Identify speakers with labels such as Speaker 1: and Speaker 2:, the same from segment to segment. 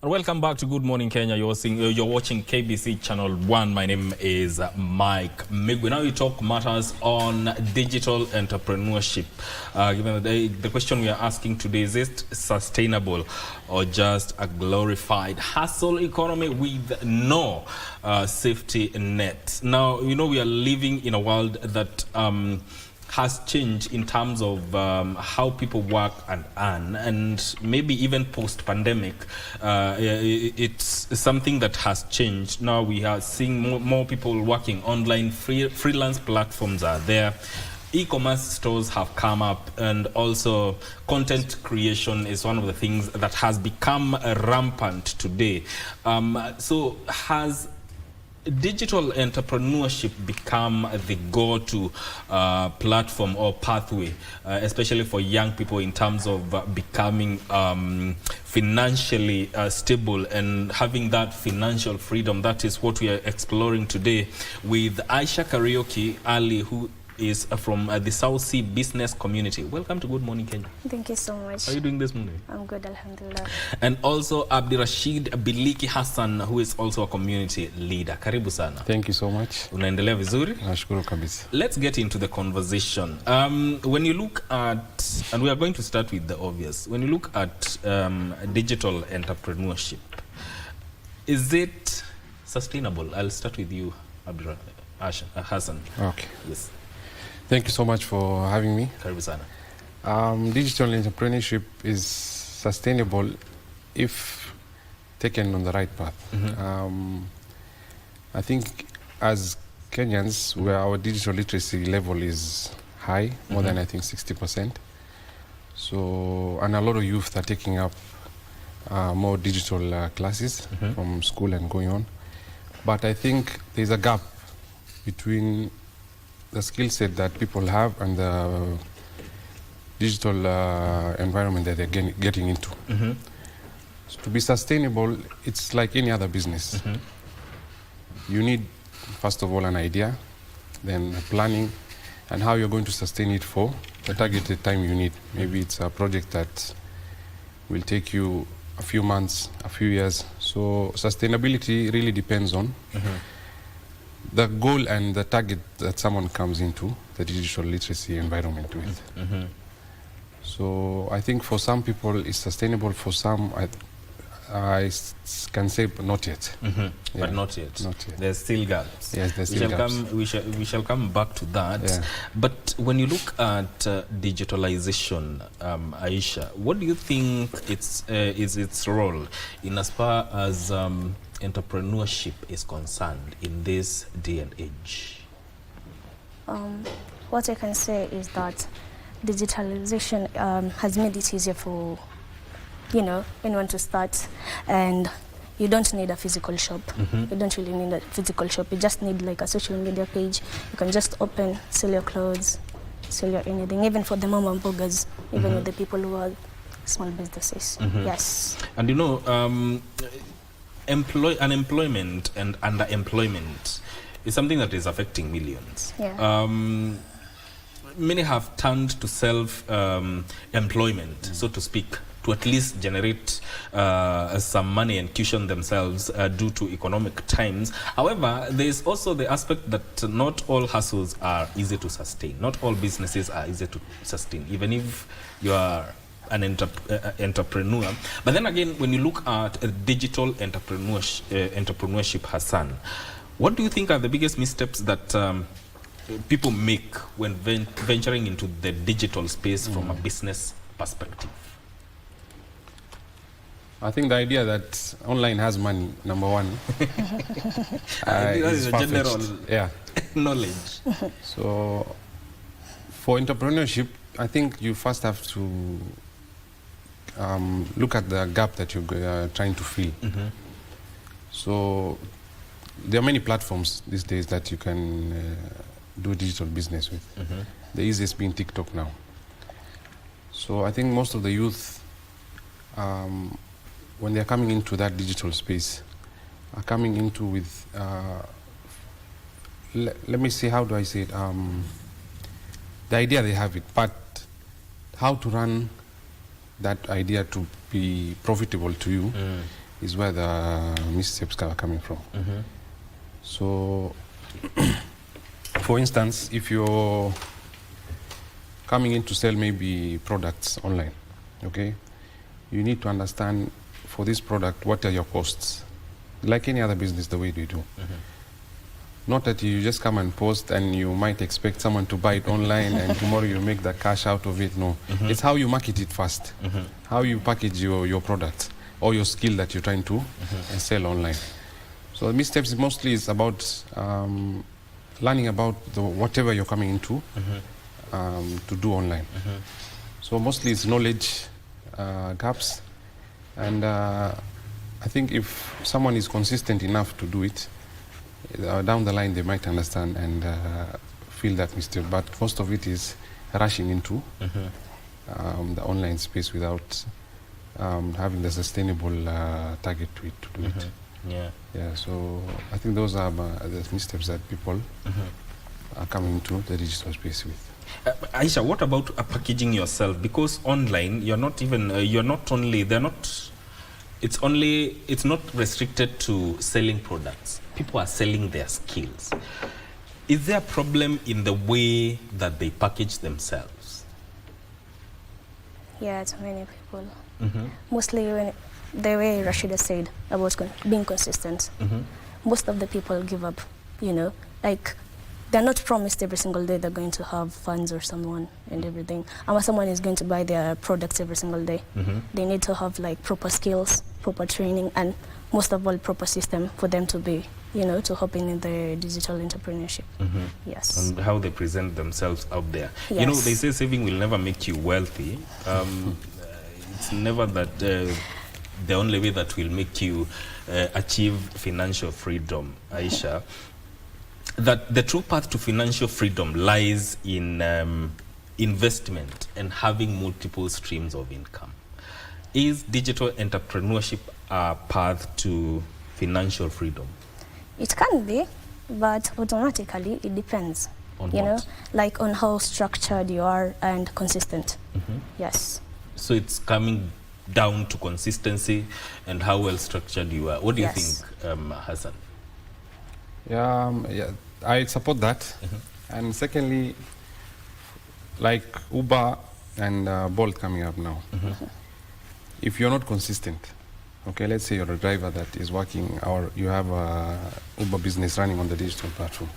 Speaker 1: And welcome back to Good Morning Kenya. You're watching KBC Channel 1. My name is Mike Migwe. Now we talk matters on digital entrepreneurship. Given the question we are asking today, is it sustainable or just a glorified hustle economy with no safety net? Now, you know, we are living in a world that has changed in terms of how people work and earn, and maybe even post-pandemic, it's something that has changed. Now we are seeing more people working online. Freelance platforms are there. E-commerce stores have come up, and also content creation is one of the things that has become rampant today. So has digital entrepreneurship become the go-to platform or pathway, especially for young people, in terms of becoming financially stable and having that financial freedom? That is what we are exploring today with Aisha Karaoke Ali, who is from the South Sea business community. Welcome to Good Morning Kenya.
Speaker 2: Thank you so much.
Speaker 1: How are you doing this morning?
Speaker 2: I'm good, alhamdulillah.
Speaker 1: And also Abdirashid Biliki Hassan, who is also a community leader. Karibu sana.
Speaker 3: Thank you so much.
Speaker 1: Unaendelea vizuri?
Speaker 3: Nashukuru kabisa.
Speaker 1: Let's get into the conversation. When you look at, and we are going to start with the obvious, when you look at digital entrepreneurship, is it sustainable? I'll start with you, Hassan.
Speaker 3: Okay.
Speaker 1: Yes.
Speaker 3: Thank you so much for having me.
Speaker 1: Karibu sana.
Speaker 3: Digital entrepreneurship is sustainable if taken on the right path. I think as Kenyans, where our digital literacy level is high, more than I think 60%. So, and a lot of youth are taking up more digital classes from school and going on. But I think there's a gap between the skill set that people have and the digital environment that they're getting into. So to be sustainable, it's like any other business. You need, first of all, an idea, then planning, and how you're going to sustain it for the targeted time you need. Maybe it's a project that will take you a few months, a few years. So sustainability really depends on the goal and the target that someone comes into the digital literacy environment with. So I think for some people it's sustainable, for some I can say not yet.
Speaker 1: Yeah. But not yet.
Speaker 3: Not yet.
Speaker 1: There's still gaps.
Speaker 3: Yes, there's still gaps.
Speaker 1: We shall come back to that. Yeah. But when you look at digitalization, Aisha, what do you think is its role in as far as entrepreneurship is concerned in this day and age?
Speaker 2: What I can say is that digitalization has made it easier for, you know, anyone to start, and you don't need a physical shop. You don't really need a physical shop. You just need like a social media page. You can just open, sell your clothes, sell your anything, even for the mom and poggers, even with the people who are small businesses. Yes.
Speaker 1: And you know, unemployment and underemployment is something that is affecting millions.
Speaker 2: Yeah.
Speaker 1: Many have turned to self-employment, so to speak, to at least generate some money and cushion themselves due to economic times. However, there is also the aspect that not all hustles are easy to sustain. Not all businesses are easy to sustain, even if you are an entrepreneur. But then again, when you look at digital entrepreneurship, Hassan, what do you think are the biggest missteps that people make when venturing into the digital space from a business perspective?
Speaker 3: I think the idea that online has money, number one,
Speaker 1: is a general knowledge.
Speaker 3: So for entrepreneurship, I think you first have to look at the gap that you're trying to fill. So there are many platforms these days that you can do digital business with. The easiest being TikTok now. So I think most of the youth, when they're coming into that digital space, are coming into with, let me see, how do I say it? The idea they have it, but how to run that idea to be profitable to you is where the missteps are coming from. So, for instance, if you're coming in to sell maybe products online, okay, you need to understand for this product, what are your costs? Like any other business, the way we do. Not that you just come and post and you might expect someone to buy it online and tomorrow you make the cash out of it. No, it's how you market it first, how you package your product or your skill that you're trying to sell online. So the missteps mostly is about learning about whatever you're coming into to do online. So mostly it's knowledge gaps, and I think if someone is consistent enough to do it, down the line they might understand and feel that mistake. But most of it is rushing into the online space without having the sustainable target to do it. Yeah, so I think those are the missteps that people are coming to the digital space with.
Speaker 1: Aisha, what about packaging yourself? Because online, you're not restricted to selling products. People are selling their skills. Is there a problem in the way that they package themselves?
Speaker 2: Yeah, it's many people. Mostly the way Rashida said about being consistent. Most of the people give up, like they're not promised every single day they're going to have funds or someone and everything. Or someone is going to buy their products every single day. They need to have like proper skills, proper training, and most of all proper system for them to be, to hop in the digital entrepreneurship. Yes.
Speaker 1: And how they present themselves out there.
Speaker 2: Yes.
Speaker 1: They say saving will never make you wealthy. It's never that the only way that will make you achieve financial freedom, Aisha. That the true path to financial freedom lies in investment and having multiple streams of income. Is digital entrepreneurship a path to financial freedom?
Speaker 2: It can be, but automatically it depends.
Speaker 1: On what?
Speaker 2: Like on how structured you are and consistent. Yes.
Speaker 1: So it's coming down to consistency and how well structured you are. What do you think, Hassan?
Speaker 3: Yeah, I support that. And secondly, like Uber and Bolt coming up now, if you're not consistent, okay, let's say you're a driver that is working or you have a Uber business running on the digital platform.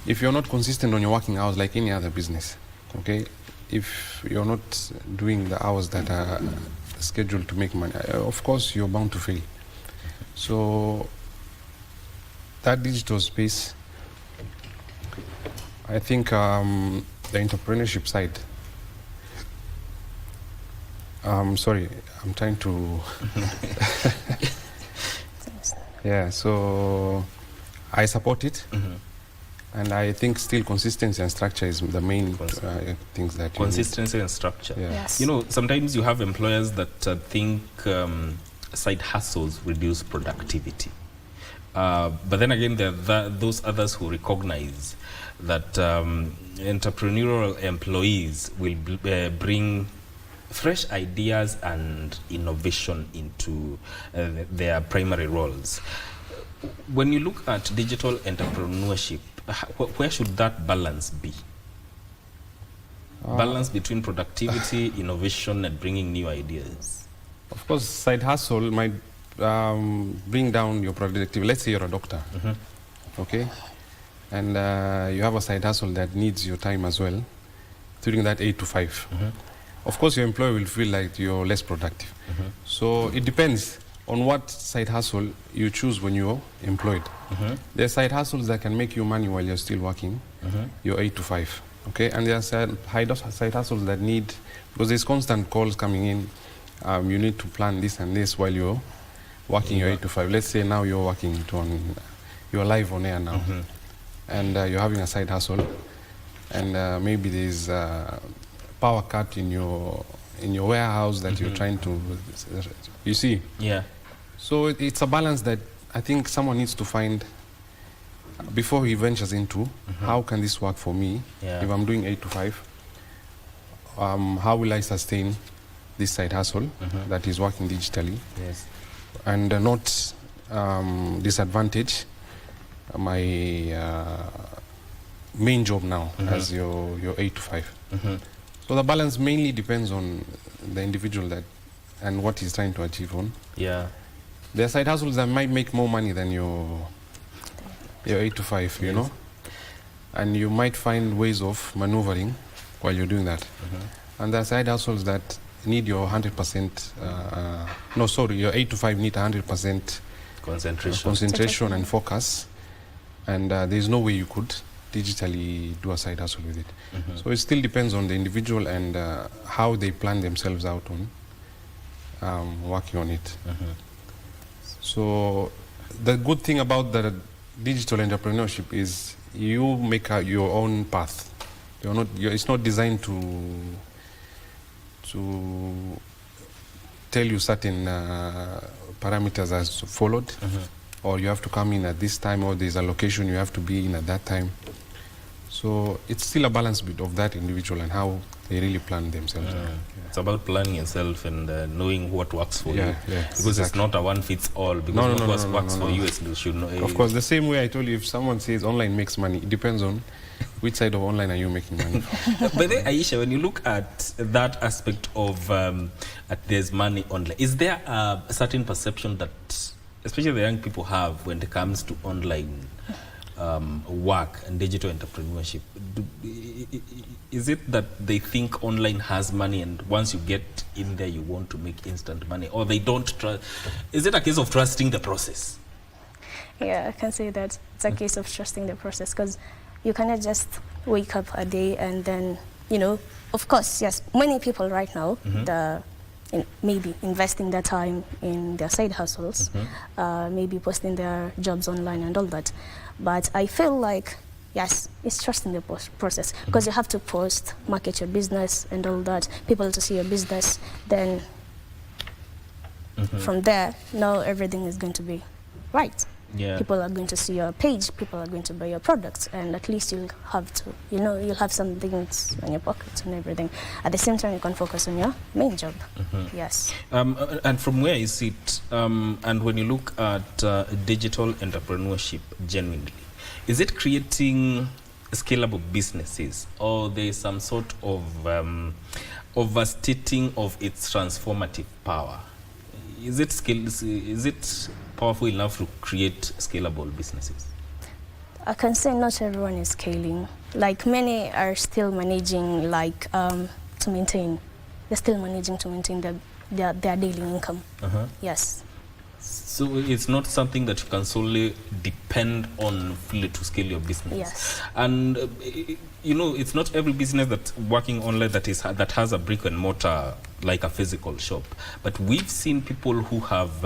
Speaker 3: If you're not consistent on your working hours like any other business, okay, if you're not doing the hours that are scheduled to make money, of course you're bound to fail. So that digital space, I think the entrepreneurship side, sorry, I'm trying to yeah, so I support it. And I think still consistency and structure is the main things that
Speaker 1: consistency and structure.
Speaker 3: Yeah.
Speaker 2: Yes.
Speaker 1: Sometimes you have employers that think side hustles reduce productivity. But then again, there are those others who recognize that entrepreneurial employees will bring fresh ideas and innovation into their primary roles. When you look at digital entrepreneurship, where should that balance be? Balance between productivity, innovation, and bringing new ideas.
Speaker 3: Of course, side hustle might bring down your productivity. Let's say you're a doctor, okay? And you have a side hustle that needs your time as well, during that 8 to 5. Of course, your employer will feel like you're less productive. So it depends on what side hustle you choose when you're employed. There are side hustles that can make you money while you're still working, you're 8 to 5, okay? And there are side hustles that need, because there's constant calls coming in, you need to plan this and this while you're working your 8 to 5. Let's say now you're working you're live on air now, and you're having a side hustle, and maybe there's power cut in your warehouse that you're trying to, you see?
Speaker 1: Yeah.
Speaker 3: So it's a balance that I think someone needs to find before he ventures into how can this work for me if I'm doing 8 to 5. How will I sustain this side hustle that is working digitally?
Speaker 1: Yes.
Speaker 3: and not disadvantage my main job now as your 8 to 5. So the balance mainly depends on the individual that and what he's trying to achieve on.
Speaker 1: Yeah.
Speaker 3: There are side hustles that might make more money than your 8 to 5, you know, and you might find ways of maneuvering while you're doing that. And there are side hustles that need your 100%, no, sorry, your 8 to 5 need 100% concentration and focus, and there's no way you could digitally do a side hustle with it. So it still depends on the individual and how they plan themselves out on working on it. So the good thing about the digital entrepreneurship is you make your own path. It's not designed to tell you certain parameters as followed, or you have to come in at this time, or there's a location you have to be in at that time. So it's still a balance bit of that individual and how they really plan themselves.
Speaker 1: It's about planning yourself and knowing what works for you. Because
Speaker 3: exactly.
Speaker 1: it's not a one fits all. Because what works for you is you should know.
Speaker 3: Of course, the same way I told you, if someone says online makes money, it depends on which side of online are you making money from.
Speaker 1: But then, Aisha, when you look at that aspect of there's money online, is there a certain perception that, especially the young people have when it comes to online work and digital entrepreneurship? Is it that they think online has money and once you get in there you want to make instant money, or they don't trust? Is it a case of trusting the process?
Speaker 2: Yeah, I can say that it's a case of trusting the process, because you cannot just wake up a day and then, you know, of course, yes, many people right now, maybe investing their time in their side hustles, maybe posting their jobs online and all that. But I feel like, yes, it's trusting the process, because you have to post, market your business and all that, people to see your business, then from there, now everything is going to be right.
Speaker 1: Yeah.
Speaker 2: People are going to see your page, people are going to buy your products, and at least you'll have to, you know, you'll have some things in your pockets and everything. At the same time, you can focus on your main job. Yes.
Speaker 1: And from where you sit, and when you look at digital entrepreneurship genuinely, is it creating scalable businesses, or there's some sort of overstating of its transformative power? Is it powerful enough to create scalable businesses?
Speaker 2: I can say not everyone is scaling. Like, many are still managing, like, to maintain. They're still managing to maintain their daily income. Yes.
Speaker 1: So it's not something that you can solely depend on fully to scale your business.
Speaker 2: Yes.
Speaker 1: And you know, it's not every business that's working online that has a brick and mortar like a physical shop. But we've seen people who have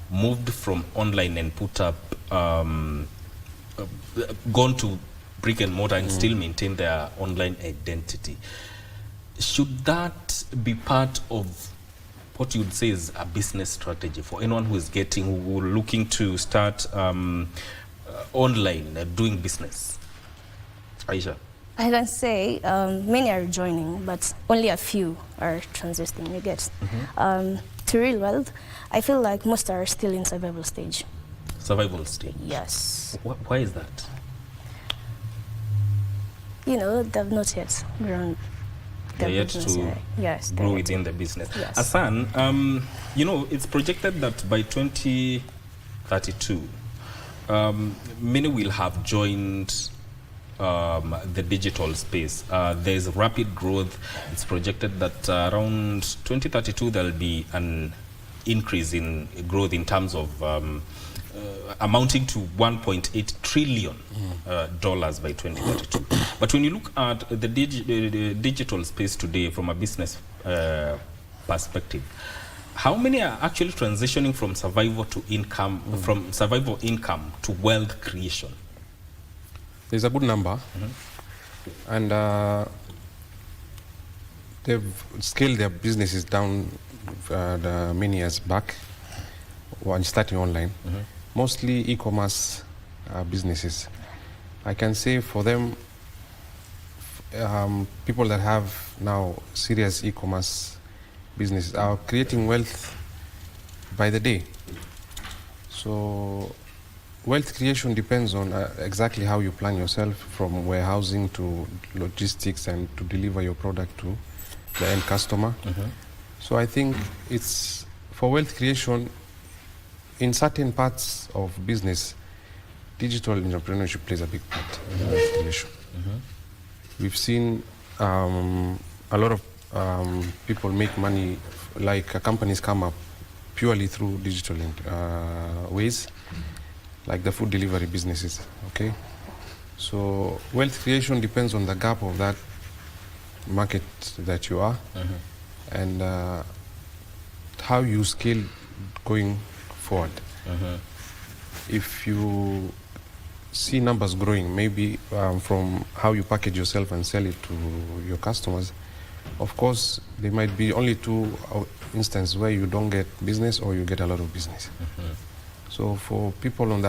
Speaker 1: moved from online and put up, gone to brick and mortar and still maintain their online identity. Should that be part of what you would say is a business strategy for anyone who is looking to start online doing business? Aisha?
Speaker 2: I can say many are joining, but only a few are transitioning, you get. To real world, I feel like most are still in survival stage.
Speaker 1: Survival stage?
Speaker 2: Yes.
Speaker 1: Why is that?
Speaker 2: You know, they've not yet grown.
Speaker 1: They're yet to grow within the business.
Speaker 2: Yes.
Speaker 1: Asan, you know, it's projected that by 2032, many will have joined the digital space. There's rapid growth. It's projected that around 2032 there'll be an increase in growth in terms of amounting to $1.8 trillion dollars by 2032. But when you look at the digital space today from a business perspective, how many are actually transitioning from survival to income, from survival income to wealth creation?
Speaker 3: There's a good number, and they've scaled their businesses down many years back when starting online. Mostly e-commerce businesses. I can say for them, people that have now serious e-commerce businesses are creating wealth by the day. So wealth creation depends on exactly how you plan yourself, from warehousing to logistics and to deliver your product to the end customer. So I think it's for wealth creation in certain parts of business. Digital entrepreneurship plays a big part in wealth creation. We've seen a lot of people make money, like companies come up purely through digital ways, like the food delivery businesses. Okay, so wealth creation depends on the gap of that market that you are, and how you scale going forward. If you see numbers growing, maybe from how you package yourself and sell it to your customers, of course, there might be only two instances where you don't get business or you get a lot of business. So for people on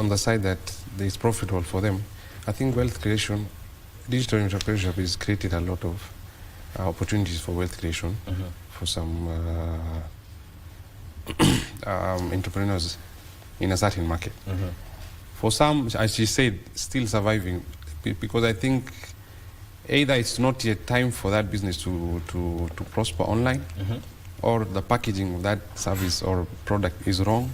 Speaker 3: the side that there is profitable for them, I think wealth creation, digital entrepreneurship has created a lot of opportunities for wealth creation for some entrepreneurs in a certain market. For some, as you said, still surviving, because I think either it's not yet time for that business to prosper online, or the packaging of that service or product is wrong.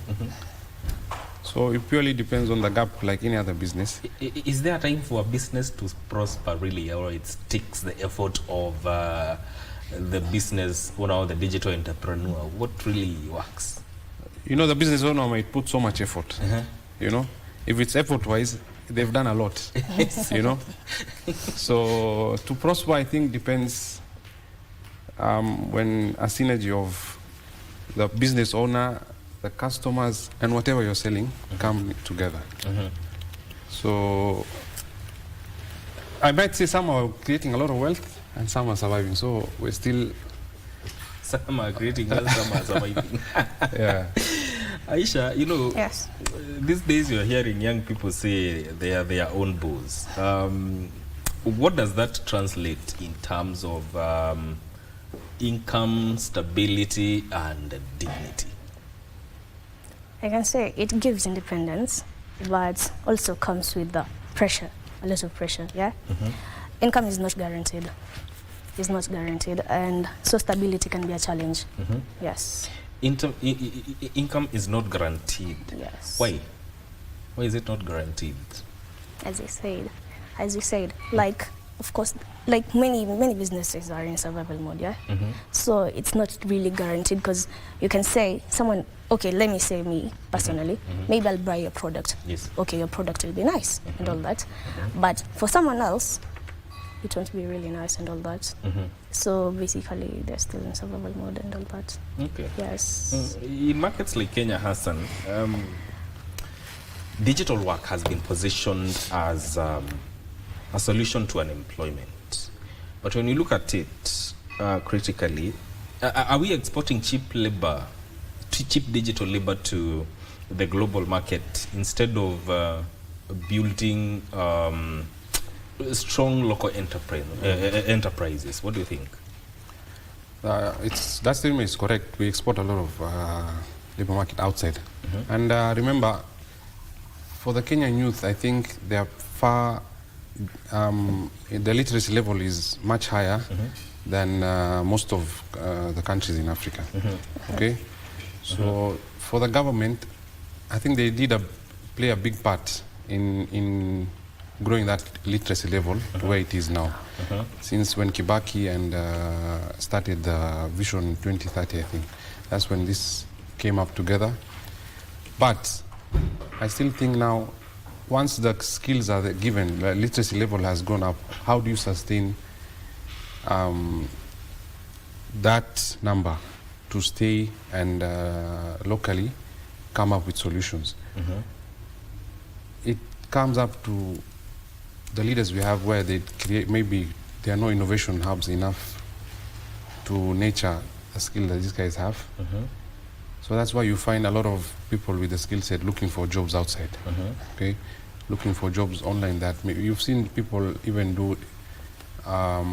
Speaker 3: So it purely depends on the gap, like any other business.
Speaker 1: Is there a time for a business to prosper really, or it takes the effort of the business owner or the digital entrepreneur? What really works?
Speaker 3: You know, the business owner might put so much effort. You know, if it's effort-wise, they've done a lot. You know, so to prosper, I think depends when a synergy of the business owner, the customers, and whatever you're selling come together. So I might say some are creating a lot of wealth and some are surviving. So we're still...
Speaker 1: Some are creating wealth, some are surviving.
Speaker 3: Yeah.
Speaker 1: Aisha, you know,
Speaker 2: Yes.
Speaker 1: These days you're hearing young people say they are their own boss. What does that translate in terms of income, stability, and dignity?
Speaker 2: I can say it gives independence, but also comes with the pressure, a lot of pressure, yeah? Income is not guaranteed. It's not guaranteed, and so stability can be a challenge. Yes.
Speaker 1: Income is not guaranteed.
Speaker 2: Yes.
Speaker 1: Why? Why is it not guaranteed?
Speaker 2: As you said, like, of course, like many businesses are in survival mode, yeah? So it's not really guaranteed, because you can say someone, okay, let me say me personally, maybe I'll buy your product.
Speaker 1: Yes.
Speaker 2: Okay, your product will be nice and all that. But for someone else, it won't be really nice and all that. So basically, they're still in survival mode and all that.
Speaker 1: Okay.
Speaker 2: Yes.
Speaker 1: In markets like Kenya, Hassan, digital work has been positioned as a solution to unemployment. But when you look at it critically, are we exporting cheap labor, cheap digital labor to the global market instead of building strong local enterprises? What do you think?
Speaker 3: That statement is correct. We export a lot of labor market outside. And remember, for the Kenyan youth, I think they are far, the literacy level is much higher than most of the countries in Africa. Okay? So for the government, I think they did play a big part in growing that literacy level to where it is now. Since when Kibaki and started the Vision 2030, I think, that's when this came up together. But I still think now, once the skills are given, the literacy level has gone up, how do you sustain that number to stay and locally come up with solutions? It comes up to the leaders we have, where they create, maybe there are no innovation hubs enough to nurture the skill that these guys have. So that's why you find a lot of people with the skill set looking for jobs outside. Okay, looking for jobs online. That you've seen people even do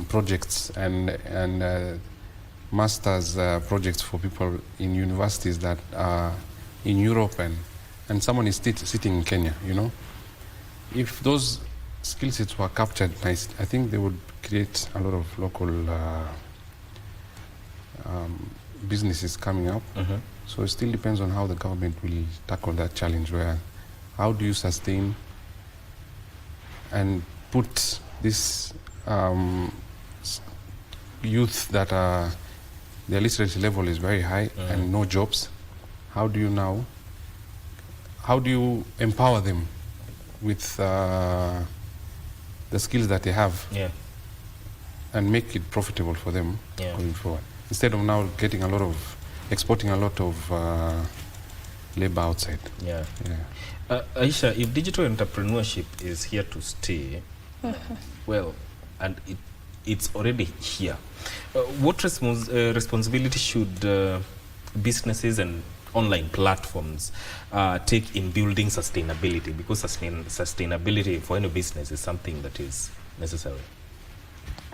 Speaker 3: projects and master's projects for people in universities that are in Europe, and someone is sitting in Kenya, you know. If those skill sets were captured, I think they would create a lot of local businesses coming up. So it still depends on how the government will tackle that challenge, where how do you sustain and put this youth that are, their literacy level is very high and no jobs. How do you empower them with the skills that they have and make it profitable for them going forward, instead of now getting exporting a lot of labor outside.
Speaker 1: Aisha, if digital entrepreneurship is here to stay, well, and it's already here, what responsibility should businesses and online platforms take in building sustainability? Because sustainability for any business is something that is necessary.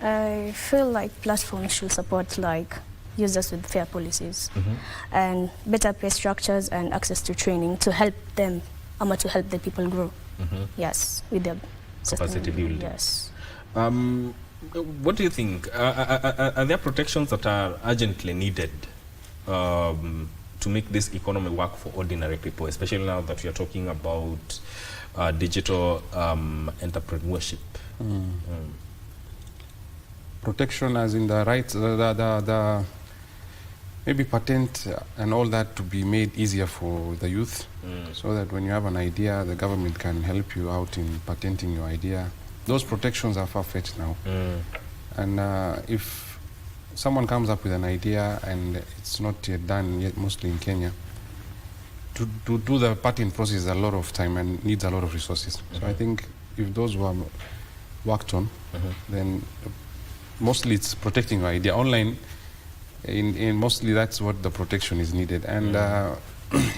Speaker 2: I feel like platforms should support like users with fair policies and better pay structures and access to training to help them, to help the people grow. Yes, with their
Speaker 1: capacity building.
Speaker 2: Yes.
Speaker 1: What do you think? Are there protections that are urgently needed to make this economy work for ordinary people, especially now that we are talking about digital entrepreneurship?
Speaker 3: Protection as in the rights, maybe patent and all that to be made easier for the youth, so that when you have an idea, the government can help you out in patenting your idea. Those protections are far-fetched now. And if someone comes up with an idea and it's not yet done yet, mostly in Kenya, to do the patent process is a lot of time and needs a lot of resources. So I think if those were worked on, then mostly it's protecting your idea. Online, in mostly that's what the protection is needed. And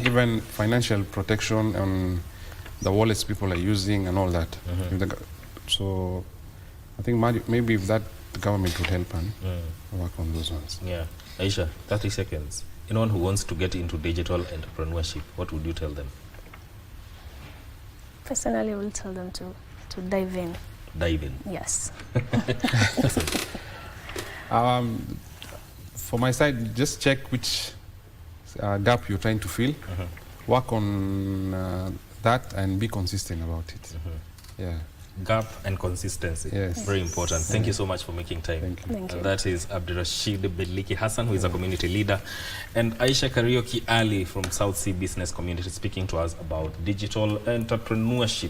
Speaker 3: even financial protection on the wallets people are using and all that. So I think maybe if that the government would help and work on those ones.
Speaker 1: Yeah. Aisha, 30 seconds. Anyone who wants to get into digital entrepreneurship, what would you tell them?
Speaker 2: Personally, I will tell them to dive in.
Speaker 1: Dive in?
Speaker 2: Yes.
Speaker 3: For my side, just check which gap you're trying to fill. Work on that and be consistent about it. Yeah.
Speaker 1: Gap and consistency.
Speaker 3: Yes.
Speaker 1: Very important. Thank you so much for making time.
Speaker 3: Thank you.
Speaker 2: Thank you.
Speaker 1: And that is Abdurrashid Bedliki Hassan, who is a community leader, and Aisha Karaoke Ali from South Sea Business Community, speaking to us about digital entrepreneurship.